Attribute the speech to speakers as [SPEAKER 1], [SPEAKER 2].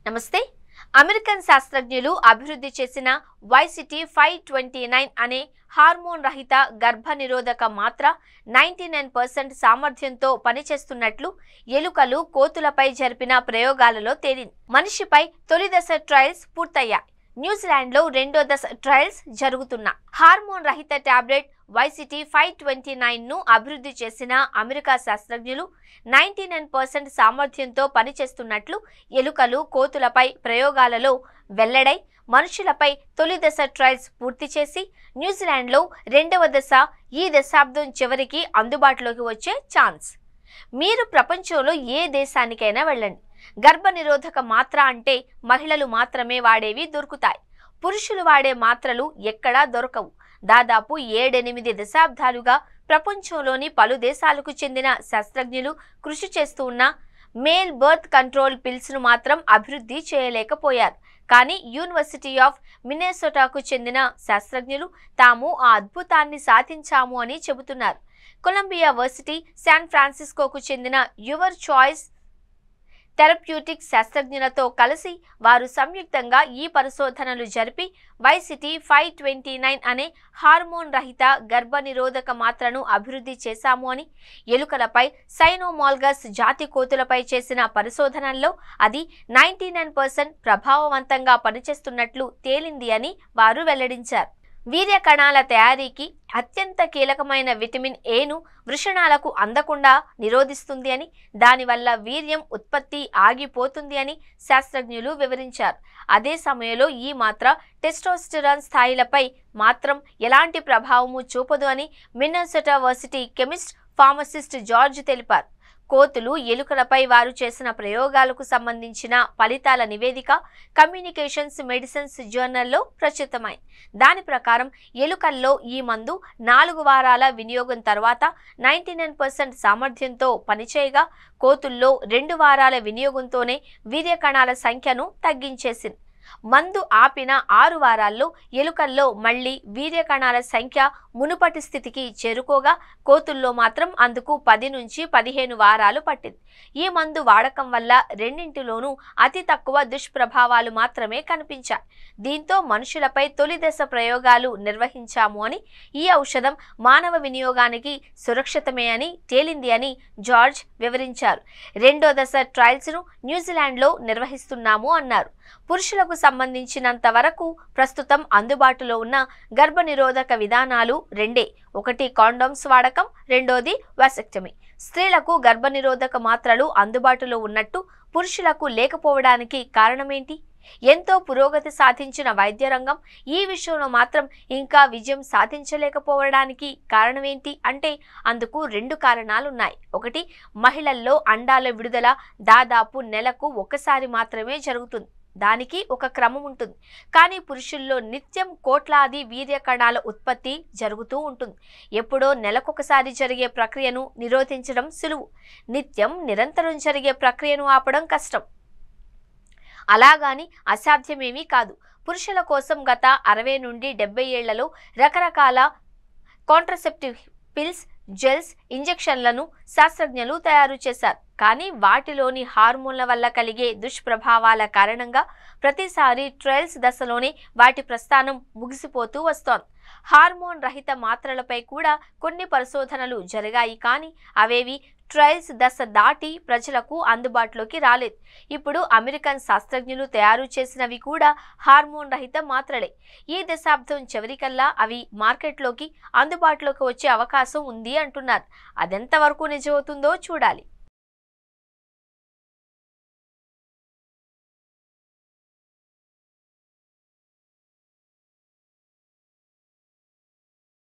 [SPEAKER 1] నమస్తే. అమెరికన్ శాస్త్రజ్ఞులు అభివృద్ధి చేసిన వైసిటీ 529 అనే హార్మోన్ రహిత గర్భనిరోధక మాత్ర 99% సామర్థ్యంతో పనిచేస్తున్నట్లు ఎలుకలు, కోతులపై జరిపిన ప్రయోగాలలో తేలింది. మనిషిపై తొలి దశ ట్రయల్స్ పూర్తయ్యాయి. న్యూజిలాండ్లో రెండో దశ ట్రయల్స్ జరుగుతున్నా. హార్మోన్ రహిత టాబ్లెట్ వైసిటీ 529 ను అభివృద్ధి చేసిన అమెరికా శాస్త్రజ్ఞులు 99% సామర్థ్యంతో పనిచేస్తున్నట్లు ఎలుకలు, కోతులపై ప్రయోగాలలో వెల్లడై మనుషులపై తొలి దశ ట్రయల్స్ పూర్తి చేసి న్యూజిలాండ్లో రెండవ దశ ఈ దశాబ్దం చివరికి అందుబాటులోకి వచ్చే ఛాన్స్. మీరు ప్రపంచంలో ఏ దేశానికైనా వెళ్ళండి, గర్భనిరోధక మాత్ర అంటే మహిళలు మాత్రమే వాడేవి దొరుకుతాయి. పురుషులు వాడే మాత్రలు ఎక్కడా దొరకవు. దాదాపు 7-8 దశాబ్దాలుగా ప్రపంచంలోని పలు దేశాలకు చెందిన శాస్త్రజ్ఞులు కృషి చేస్తూ ఉన్న మేల్ బర్త్ కంట్రోల్ పిల్స్ ను మాత్రం అభివృద్ధి చేయలేకపోయారు. కానీ యూనివర్సిటీ ఆఫ్ మిన్నెసోటాకు చెందిన శాస్త్రజ్ఞులు తాము ఆ అద్భుతాన్ని సాధించాము అని చెబుతున్నారు. కొలంబియా వర్సిటీ, శాన్ ఫ్రాన్సిస్కోకు చెందిన యువర్ చాయిస్ థెరప్యూటిక్స్ శాస్త్రజ్ఞులతో కలిసి వారు సంయుక్తంగా ఈ పరిశోధనలు జరిపి వైసిటీ 529 అనే హార్మోన్ రహిత గర్భనిరోధక మాత్రను అభివృద్ధి చేశాము అని, ఎలుకలపై సైనోమాల్గస్ జాతి కోతులపై చేసిన పరిశోధనల్లో అది 99% ప్రభావవంతంగా పనిచేస్తున్నట్లు తేలింది అని వారు వెల్లడించారు. వీర్య కణాల తయారీకి అత్యంత కీలకమైన విటమిన్ ఏను వృషణాలకు అందకుండా నిరోధిస్తుంది అని, దానివల్ల వీర్యం ఉత్పత్తి ఆగిపోతుంది అని శాస్త్రజ్ఞులు వివరించారు. అదే సమయంలో ఈ మాత్ర టెస్టోస్టెరాన్ స్థాయిలపై మాత్రం ఎలాంటి ప్రభావము చూపదు అని Minnesota varsity chemist, pharmacist George తెలిపారు. కోతులు, ఎలుకలపై వారు చేసిన ప్రయోగాలకు సంబంధించిన ఫలితాల నివేదిక కమ్యూనికేషన్స్ మెడిసిన్స్ జర్నల్లో ప్రచురితమైంది. దాని ప్రకారం ఎలుకల్లో ఈ మందు 4 వారాల వినియోగం తర్వాత 99% సామర్థ్యంతో పనిచేయగా, కోతుల్లో 2 వారాల వినియోగంతోనే వీర్య కణాల సంఖ్యను తగ్గించేసింది. మందు ఆపిన 6 వారాల్లో ఎలుకల్లో మళ్లీ వీర్య కణాల సంఖ్య మునుపటి స్థితికి చేరుకోగా, కోతుల్లో మాత్రం అందుకు 10 నుంచి 15 వారాలు పట్టింది. ఈ మందు వాడకం వల్ల రెండింటిలోనూ అతి తక్కువ దుష్ప్రభావాలు మాత్రమే కనిపించాయి. దీంతో మనుషులపై తొలి దశ ప్రయోగాలు నిర్వహించాము అని, ఈ ఔషధం మానవ వినియోగానికి సురక్షితమే అని తేలింది అని జార్జ్ వివరించారు. రెండో దశ ట్రయల్స్ ను న్యూజిలాండ్లో నిర్వహిస్తున్నాము అన్నారు. పురుషులకు సంబంధించినంత వరకు ప్రస్తుతం అందుబాటులో ఉన్న గర్భనిరోధక విధానాలు రెండే. ఒకటి కాండోమ్స్ వాడకం, రెండోది వాసెక్టమీ. స్త్రీలకు గర్భనిరోధక మాత్రలు అందుబాటులో ఉన్నట్టు పురుషులకు లేకపోవడానికి కారణమేంటి? ఎంతో పురోగతి సాధించిన వైద్య రంగం ఈ విషయంలో మాత్రం ఇంకా విజయం సాధించలేకపోవడానికి కారణమేంటి అంటే అందుకు 2 కారణాలున్నాయి. ఒకటి, మహిళల్లో అండాల విడుదల దాదాపు నెలకు ఒకసారి మాత్రమే జరుగుతుంది. దానికి ఒక క్రమం ఉంటుంది. కానీ పురుషుల్లో నిత్యం కోట్లాది వీర్య కణాల ఉత్పత్తి జరుగుతూ ఉంటుంది. ఎప్పుడో నెలకొకసారి జరిగే ప్రక్రియను నిరోధించడం సులువు. నిత్యం నిరంతరం జరిగే ప్రక్రియను ఆపడం కష్టం. అలాగాని అసాధ్యమేమీ కాదు. పురుషుల కోసం గత 60 నుండి 70 ఏళ్లలో రకరకాల కాంట్రసెప్టివ్ పిల్స్, జెల్స్, ఇంజెక్షన్లను శాస్త్రజ్ఞులు తయారు చేశారు. కానీ వాటిలోని హార్మోన్ల వల్ల కలిగే దుష్ప్రభావాల కారణంగా ప్రతిసారి ట్రయల్స్ దశలోనే వాటి ప్రస్థానం ముగిసిపోతూ వస్తోంది. హార్మోన్ రహిత మాత్రలపై కూడా కొన్ని పరిశోధనలు జరిగాయి, కానీ అవేవి ట్రయల్స్ దశ దాటి ప్రజలకు అందుబాటులోకి రాలేదు. ఇప్పుడు అమెరికన్ శాస్త్రజ్ఞులు తయారు చేసినవి కూడా హార్మోన్ రహిత మాత్రలే. ఈ దశాబ్దం చివరికల్లా అవి మార్కెట్లోకి అందుబాటులోకి వచ్చే అవకాశం ఉంది అంటున్నారు. అదెంతవరకు నిజమవుతుందో చూడాలి.